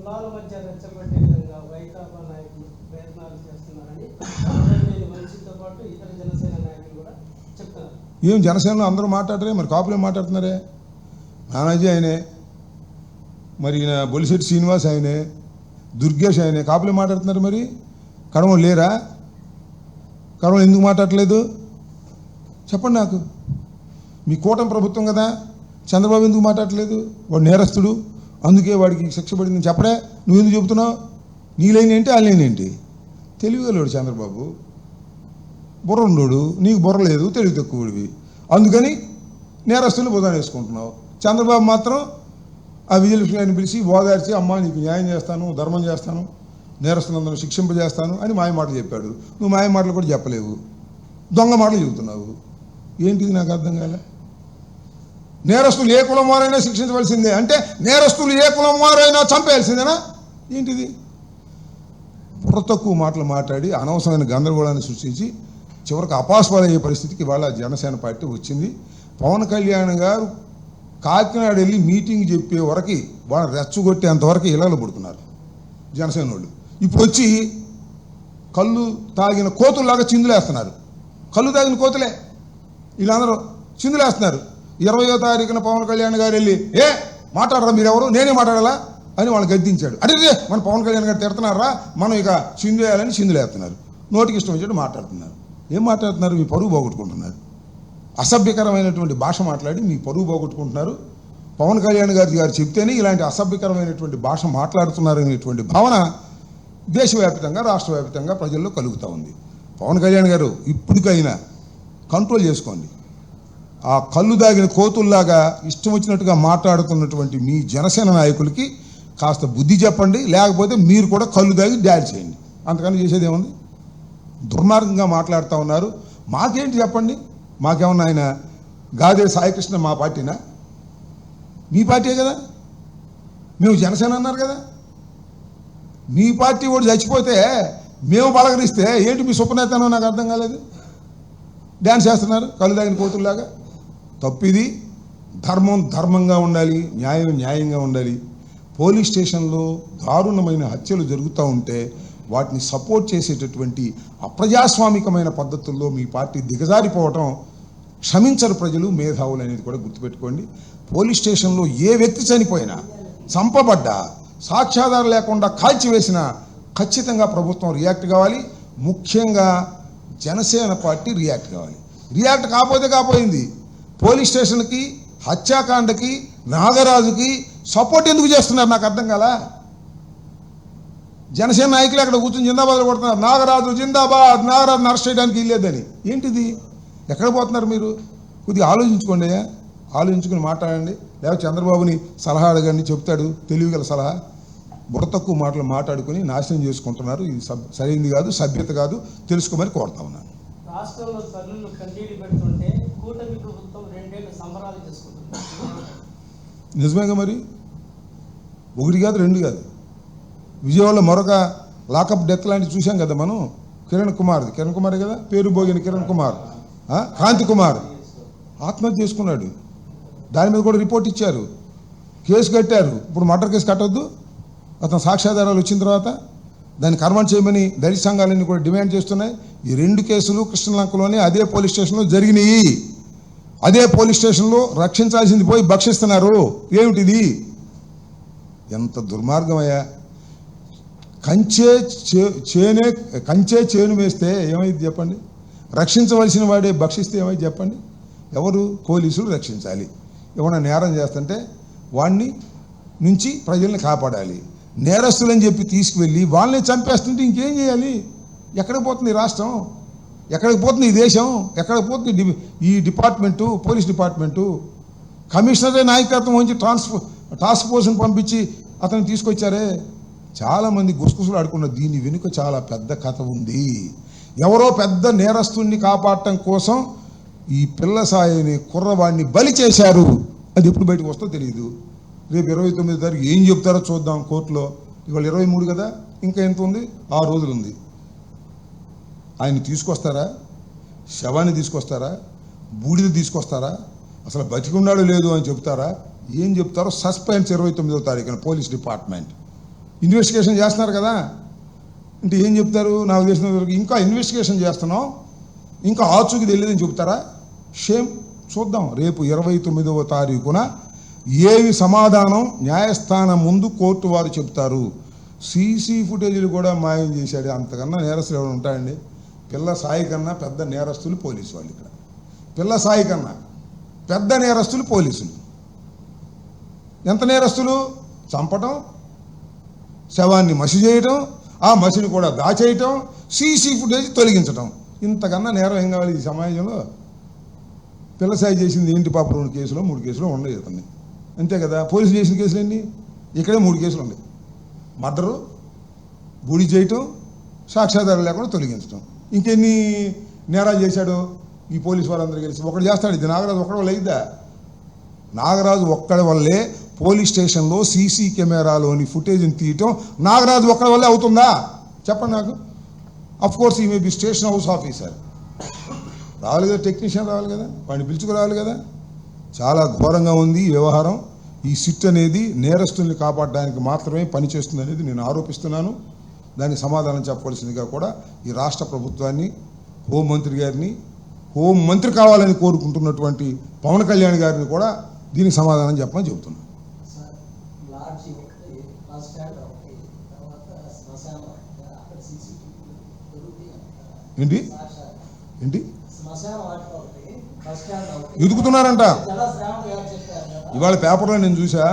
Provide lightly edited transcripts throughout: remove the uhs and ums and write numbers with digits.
కులాల మధ్య రెచ్చగొట్టే విధంగా వైకాపా నాయకులు ప్రయత్నాలు చేస్తున్నారని మనిషితో పాటు ఇతర జనసేన నాయకులు కూడా చెప్తున్నారు. ఏం జనసేనలో అందరూ మాట్లాడరే, మరి కాపులు ఏం మాట్లాడుతున్నారే? నానాజీ ఆయనే, మరి బొలిశెట్టి శ్రీనివాస్ ఆయనే, దుర్గేష్ ఆయనే, కాపులు మాట్లాడుతున్నారు. మరి కడమ లేరా? కడమ ఎందుకు మాట్లాడలేదు చెప్పండి నాకు. మీ కూటమి ప్రభుత్వం కదా, చంద్రబాబు ఎందుకు మాట్లాడలేదు? వాడు నేరస్తుడు, అందుకే వాడికి శిక్ష పడిందని చెప్పడే. నువ్వెందుకు చెబుతున్నావు? నీ లైన్ ఏంటి, ఆ లైన్ ఏంటి? తెలివిగలడు చంద్రబాబు, బుర్ర ఉండోడు, నీకు బుర్ర లేదు, తెలివి తక్కువడివి, అందుకని నేరస్తులు బుధాన్ని వేసుకుంటున్నావు. చంద్రబాబు మాత్రం ఆ విజిలెన్స్ గారిని పిలిచి ఓదార్చి, అమ్మ నీకు న్యాయం చేస్తాను, ధర్మం చేస్తాను, నేరస్తులందరూ శిక్షింపజేస్తాను అని మాయ మాటలు చెప్పాడు. నువ్వు మాయ మాటలు కూడా చెప్పలేవు, దొంగ మాటలు చెబుతున్నావు. ఏంటిది నాకు అర్థం కాలే. నేరస్తులు ఏ కులం వారైనా శిక్షించవలసిందే అంటే నేరస్తులు ఏ కులం వారైనా చంపేయాల్సిందేనా ఏంటిది? బుర్ర తక్కువ మాటలు మాట్లాడి అనవసరమైన గందరగోళాన్ని సృష్టించి చివరికి అపాస్వాలయ్యే పరిస్థితికి ఇవాళ జనసేన పార్టీ వచ్చింది. పవన్ కళ్యాణ్ గారు కాకినాడ వెళ్ళి మీటింగ్ చెప్పే వరకు వాళ్ళు రెచ్చగొట్టేంతవరకు ఇళ్ళలో పడుతున్నారు జనసేన వాళ్ళు. ఇప్పుడు వచ్చి కళ్ళు తాగిన కోతుల్లాగా చిందులేస్తున్నారు. కళ్ళు తాగిన కోతులే వీళ్ళందరూ చిందులేస్తున్నారు. 20వ తారీఖున పవన్ కళ్యాణ్ గారు వెళ్ళి మాట్లాడరా మీరెవరు, నేనే మాట్లాడాలా అని వాళ్ళు గద్దించాడు. అదే మన పవన్ కళ్యాణ్ గారు తిడుతున్నారా, మనం ఇక చిందులేయాలని చిందులేస్తున్నారు. నోటికి ఇష్టం వచ్చేట్టు మాట్లాడుతున్నారు. ఏం మాట్లాడుతున్నారు? మీ పరువు పోగొట్టుకుంటున్నారు. అసభ్యకరమైనటువంటి భాష మాట్లాడి మీ పరువు పోగొట్టుకుంటున్నారు. పవన్ కళ్యాణ్ గారు చెప్తేనే ఇలాంటి అసభ్యకరమైనటువంటి భాష మాట్లాడుతున్నారనేటువంటి భావన దేశవ్యాప్తంగా రాష్ట్ర వ్యాప్తంగా ప్రజల్లో కలుగుతూ ఉంది. పవన్ కళ్యాణ్ గారు ఇప్పటికైనా కంట్రోల్ చేసుకోండి. ఆ కళ్ళు దాగిన కోతుల్లాగా ఇష్టం వచ్చినట్టుగా మాట్లాడుతున్నటువంటి మీ జనసేన నాయకులకి కాస్త బుద్ధి చెప్పండి, లేకపోతే మీరు కూడా కళ్ళు దాగి డాల్ చేయండి. అంతకన్నా చేసేది ఏముంది? దుర్మార్గంగా మాట్లాడుతూ ఉన్నారు. మాకేంటి చెప్పండి? మాకేమన్నా ఆయన గాదే సాయికృష్ణ మా పార్టీనా? మీ పార్టీయే కదా, మేము జనసేన అన్నారు కదా. మీ పార్టీ కూడా చచ్చిపోతే మేము పలకరిస్తే ఏంటి మీ సుపనేతనో నాకు అర్థం కాలేదు. డ్యాన్స్ చేస్తున్నారు కళ్ళు దాగిన కోతుల్లాగా. తప్పిది. ధర్మం ధర్మంగా ఉండాలి, న్యాయం న్యాయంగా ఉండాలి. పోలీస్ స్టేషన్లో దారుణమైన హత్యలు జరుగుతూ ఉంటే వాటిని సపోర్ట్ చేసేటటువంటి అప్రజాస్వామికమైన పద్ధతుల్లో మీ పార్టీ దిగజారిపోవటం క్షమించరు ప్రజలు, మేధావులు అనేది కూడా గుర్తుపెట్టుకోండి. పోలీస్ స్టేషన్లో ఏ వ్యక్తి చనిపోయినా, చంపబడ్డా, సాక్ష్యాధారం లేకుండా కాల్చివేసినా ఖచ్చితంగా ప్రభుత్వం రియాక్ట్ కావాలి. ముఖ్యంగా జనసేన పార్టీ రియాక్ట్ కావాలి. రియాక్ట్ కాకపోతే కాపోయింది. పోలీస్ స్టేషన్కి, హత్యాకాండకి, నాగరాజుకి సపోర్ట్ ఎందుకు చేస్తున్నారు నాకు అర్థం కాల. జనసేన నాయకులు అక్కడ కూర్చొని జిందాబాద్లో కొడుతున్నారు. నాగరాజు జిందాబాద్, నాగరాజుని అరెస్ట్ చేయడానికి ఇల్లేదని. ఏంటిది? ఎక్కడ పోతున్నారు మీరు? కొద్దిగా ఆలోచించుకోండి, ఆలోచించుకుని మాట్లాడండి. లేకపోతే చంద్రబాబుని సలహా అడగండి, చెప్తాడు తెలివిగల సలహా. బుర్ర తక్కువ మాటలు మాట్లాడుకుని నాశనం చేసుకుంటున్నారు. ఇది సరైనది కాదు, సభ్యత కాదు, తెలుసుకోమని కోరుతా ఉన్నాను. రాష్ట్రంలో తల్లులు కన్నీటి పెడుతుంటే కూటమి ప్రభుత్వం 2 ఏళ్లు సంబరాలు చేసుకుంటుంది. నిజమేగా మరి? 1 కాదు 2 కాదు. విజయవాడలో మరొక లాకప్ డెత్ లాంటి చూసాం కదా మనం. కిరణ్ కుమార్ కదా, పేరు పోగిన కిరణ్ కుమార్, కాంతి కుమార్ ఆత్మహత్య చేసుకున్నాడు. దాని మీద కూడా రిపోర్ట్ ఇచ్చారు, కేసు కట్టారు. ఇప్పుడు మర్డర్ కేసు కట్టొద్దు, అతను సాక్ష్యాధారాలు వచ్చిన తర్వాత దాన్ని కర్మం చేయమని దళిత సంఘాలన్నీ కూడా డిమాండ్ చేస్తున్నాయి. ఈ 2 కేసులు కృష్ణలంకలోనే అదే పోలీస్ స్టేషన్లో జరిగినాయి. అదే పోలీస్ స్టేషన్లో రక్షించాల్సింది పోయి భక్షిస్తున్నారు. ఏమిటిది? ఎంత దుర్మార్గమయ్యా! కంచే చేను వేస్తే ఏమైంది చెప్పండి? రక్షించవలసిన వాడే భక్షిస్తే ఏమైంది చెప్పండి? ఎవరు? పోలీసులు రక్షించాలి. ఏమన్నా నేరం చేస్తుంటే వాడిని నుంచి ప్రజల్ని కాపాడాలి. నేరస్తులని చెప్పి తీసుకువెళ్ళి వాళ్ళని చంపేస్తుంటే ఇంకేం చేయాలి? ఎక్కడికి పోతుంది ఈ రాష్ట్రం? ఎక్కడికి పోతుంది ఈ దేశం? ఎక్కడికి పోతుంది ఈ డిపార్ట్మెంటు, పోలీస్ డిపార్ట్మెంటు? కమిషనరే నాయకత్వం వహించి టాస్క్ ఫోర్స్ని పంపించి అతను తీసుకొచ్చారే. చాలామంది గుసగుసలు ఆడుకున్న దీని వెనుక చాలా పెద్ద కథ ఉంది. ఎవరో పెద్ద నేరస్తుడిని కాపాడటం కోసం ఈ పిల్ల సాయిని కుర్రవాడిని బలి చేశారు. అది ఎప్పుడు బయటకు వస్తో తెలియదు. రేపు 29వ తారీఖు ఏం చెప్తారో చూద్దాం కోర్టులో. ఇవాళ 23 కదా, ఇంకా ఎంత ఉంది? 6 రోజులు ఉంది. ఆయన తీసుకొస్తారా? శవాన్ని తీసుకొస్తారా? బూడిద తీసుకొస్తారా? అసలు బతికున్నాడో లేదు అని చెప్తారా? ఏం చెప్తారో సస్పెన్స్ 29వ తారీఖున పోలీస్ డిపార్ట్మెంట్. ఇన్వెస్టిగేషన్ చేస్తున్నారు కదా. అంటే ఏం చెప్తారు? నాకు తెలిసిన వరకు ఇంకా ఇన్వెస్టిగేషన్ చేస్తున్నాం, ఇంకా ఆచూకి తెలియదని చెప్తారా? షేమ్. చూద్దాం రేపు 29వ తారీఖున ఏవి సమాధానం న్యాయస్థానం ముందు కోర్టు వారు చెప్తారు. సీసీ ఫుటేజీలు కూడా మాయం చేశాడు. అంతకన్నా నేరస్తులు ఎవరు ఉంటాయండి? పిల్ల సాయి కన్నా పెద్ద నేరస్తులు పోలీసు వాళ్ళు. ఇక్కడ పిల్ల సాయి కన్నా పెద్ద నేరస్తులు పోలీసులు. ఎంత నేరస్తులు? చంపటం, శవాన్ని మసి చేయటం, ఆ మసిని కూడా దాచేయటం, సీసీ ఫుటేజ్ తొలగించటం. ఇంతకన్నా నేరం ఏం కావాలి ఈ సమాజంలో? పిల్ల సాయి చేసింది ఏంటి పాప? 2 కేసులు 3 కేసులు ఉన్నాయి అతన్ని, అంతే కదా. పోలీసులు చేసిన కేసులు ఎన్ని? ఇక్కడే 3 కేసులు ఉన్నాయి. మర్డరు, బూడి చేయటం, సాక్ష్యాధారాలు లేకుండా తొలగించడం. ఇంకెన్ని నేరాలు చేశాడు ఈ పోలీసు వారందరూ కలిసి? ఒకటి చేస్తాడు. ఇది నాగరాజు ఒక్కడి వల్ల అయిద్దా? నాగరాజు ఒక్కడి వల్లే పోలీస్ స్టేషన్లో సీసీ కెమెరాలోని ఫుటేజ్ని తీయటం నాగరాజు ఒక్కడి వల్లే అవుతుందా? చెప్పండి నాకు. అఫ్ కోర్స్ ఈ may be station house officer, రావాలి కదా, టెక్నీషియన్ రావాలి కదా, వాడిని పిలుచుకు రావాలి కదా. చాలా ఘోరంగా ఉంది ఈ వ్యవహారం. ఈ సిట్ అనేది నేరస్తుల్ని కాపాడడానికి మాత్రమే పనిచేస్తుంది అనేది నేను ఆరోపిస్తున్నాను. దానికి సమాధానం చెప్పవలసిందిగా కూడా ఈ రాష్ట్ర ప్రభుత్వాన్ని, హోంమంత్రి గారిని, హోంమంత్రి కావాలని కోరుకుంటున్నటువంటి పవన్ కళ్యాణ్ గారిని కూడా దీనికి సమాధానం చెప్పమని చెబుతున్నాను. ఏంటి ఏంటి ఎదుగుతున్నారంట. ఇవాళ పేపర్లో నేను చూసా,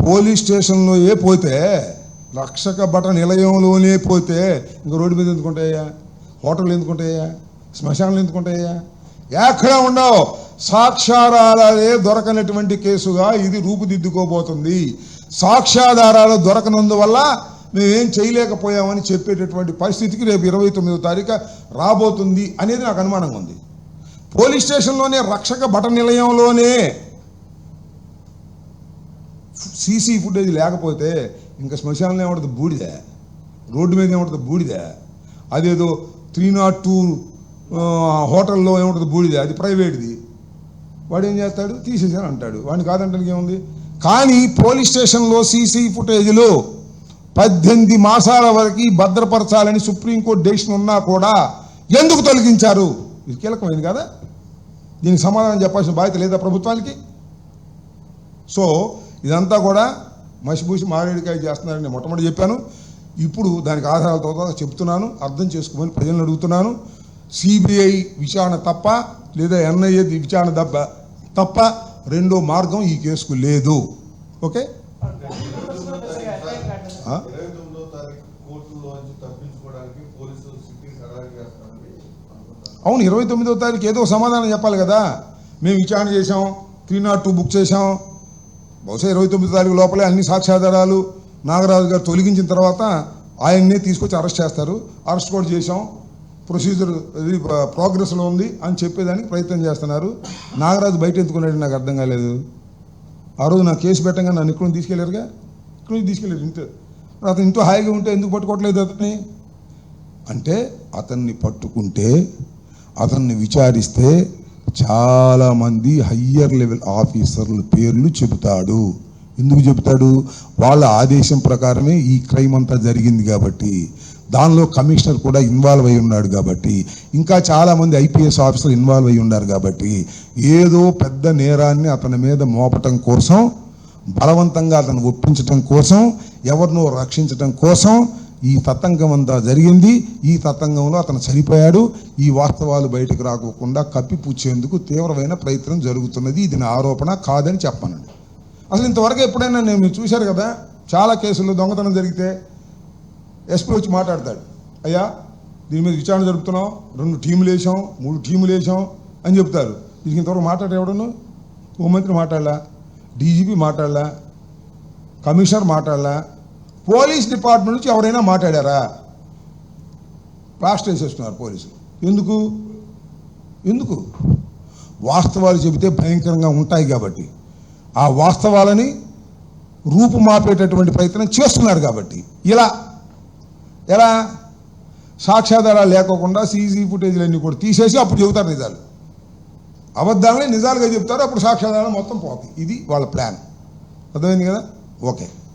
పోలీస్ స్టేషన్లో పోతే, రక్షక భట నిలయంలోనే పోతే ఇంకా రోడ్డు మీద ఎందుకుంటాయా? హోటళ్ళు ఎందుకుంటాయా? శ్మశానాలు ఎందుకుంటాయా? ఎక్కడా ఉండవు. సాక్ష్యాధారాలే దొరకనటువంటి కేసుగా ఇది రూపుదిద్దుకోబోతుంది. సాక్ష్యాధారాలు దొరకనందువల్ల మేమేం చేయలేకపోయామని చెప్పేటటువంటి పరిస్థితికి రేపు 29వ తారీఖు రాబోతుంది అనేది నాకు అనుమానంగా ఉంది. పోలీస్ స్టేషన్లోనే, రక్షక భట నిలయంలోనే సీసీ ఫుటేజ్ లేకపోతే ఇంకా శ్మశానంలో ఏముంటుంది? బూడిదే. రోడ్డు మీద ఏముంటుంది? బూడిదే. అదేదో 302 హోటల్లో ఏముంటుంది? బూడిదే. అది ప్రైవేట్ది. వాడు ఏం చేస్తాడు? తీసేసాను అంటాడు. వాడిని కాదంటానికి ఏముంది? కానీ పోలీస్ స్టేషన్లో సీసీ ఫుటేజ్లు 18 మాసాల వరకు భద్రపరచాలని సుప్రీంకోర్టు డెసిషన్ ఉన్నా కూడా ఎందుకు తొలగించారు? ఇది కీలకమైంది కదా. దీనికి సమాధానం చెప్పాల్సిన బాధ్యత లేదా ప్రభుత్వానికి? సో ఇదంతా కూడా మసిబూసి మారేడికాయ చేస్తున్నారని నేను మొట్టమొదటి చెప్పాను. ఇప్పుడు దానికి ఆధారాలతో చెప్తున్నాను, అర్థం చేసుకోమని ప్రజలను అడుగుతున్నాను. సిబిఐ విచారణ తప్ప, లేదా ఎన్ఐఏ విచారణ తప్ప రెండో మార్గం ఈ కేసుకు లేదు. ఓకే. అవును, 29వ తారీఖు ఏదో సమాధానం చెప్పాలి కదా. మేము విచారణ చేసాం, 302 బుక్ చేసాం. బహుశా 29వ తారీఖు లోపలే అన్ని సాక్ష్యాధారాలు నాగరాజు గారు తొలగించిన తర్వాత ఆయన్నే తీసుకొచ్చి అరెస్ట్ చేస్తారు. అరెస్ట్ కూడా చేసాం, ప్రొసీజర్ ప్రోగ్రెస్లో ఉంది అని చెప్పేదానికి ప్రయత్నం చేస్తున్నారు. నాగరాజు బయట ఎందుకున్నాడు నాకు అర్థం కాలేదు. ఆ రోజు నా కేసు పెట్టంగా నన్ను ఇక్కడ తీసుకెళ్ళారుగా, ఇక్కడ నుంచి తీసుకెళ్ళారు. ఇంట్లో అతను ఇంట్లో హాయిగా ఉంటే ఎందుకు పట్టుకోవట్లేదు అతన్ని? అంటే అతన్ని పట్టుకుంటే, అతన్ని విచారిస్తే చాలామంది హయ్యర్ లెవెల్ ఆఫీసర్ల పేర్లు చెబుతాడు. ఎందుకు చెబుతాడు? వాళ్ళ ఆదేశం ప్రకారమే ఈ క్రైమ్ అంతా జరిగింది కాబట్టి, దానిలో కమిషనర్ కూడా ఇన్వాల్వ్ అయి ఉన్నాడు కాబట్టి, ఇంకా చాలామంది ఐపీఎస్ ఆఫీసర్లు ఇన్వాల్వ్ అయి ఉన్నారు కాబట్టి, ఏదో పెద్ద నేరాన్ని అతని మీద మోపటం కోసం, బలవంతంగా అతను ఒప్పించటం కోసం, ఎవరినో రక్షించటం కోసం ఈ తతంగం అంతా జరిగింది. ఈ తతంగంలో అతను చనిపోయాడు. ఈ వాస్తవాలు బయటకు రాకోకుండా కప్పిపుచ్చేందుకు తీవ్రమైన ప్రయత్నం జరుగుతున్నది. ఇది నా ఆరోపణ కాదని చెప్పానండి. అసలు ఇంతవరకు ఎప్పుడైనా మీరు చూశారు కదా, చాలా కేసుల్లో దొంగతనం జరిగితే ఎస్పీ వచ్చి మాట్లాడతాడు, అయ్యా దీని మీద విచారణ జరుపుతున్నాం, 2 టీములు వేసాం, 3 టీములు వేసాం అని చెప్తారు. దీనికి ఇంతవరకు మాట్లాడేవాడును? హోంమంత్రి మాట్లాడలా, డీజీపీ మాట్లాడలా, కమిషనర్ మాట్లాడలా, పోలీస్ డిపార్ట్మెంట్ నుంచి ఎవరైనా మాట్లాడారా? ప్లాస్టర్ వేసేస్తున్నారు పోలీసులు. ఎందుకు? వాస్తవాలు చెబితే భయంకరంగా ఉంటాయి కాబట్టి, ఆ వాస్తవాలని రూపుమాపేటటువంటి ప్రయత్నం చేస్తున్నారు కాబట్టి. ఎలా సాక్ష్యాధారాలు లేకోకుండా సీసీ ఫుటేజ్లన్నీ కూడా తీసేసి అప్పుడు చెబుతారు నిజాలు. అబద్ధాలని నిజాలుగా చెప్తారు, అప్పుడు సాక్ష్యాధారాలు మొత్తం పోతాయి. ఇది వాళ్ళ ప్లాన్. అర్థమైంది కదా? ఓకే.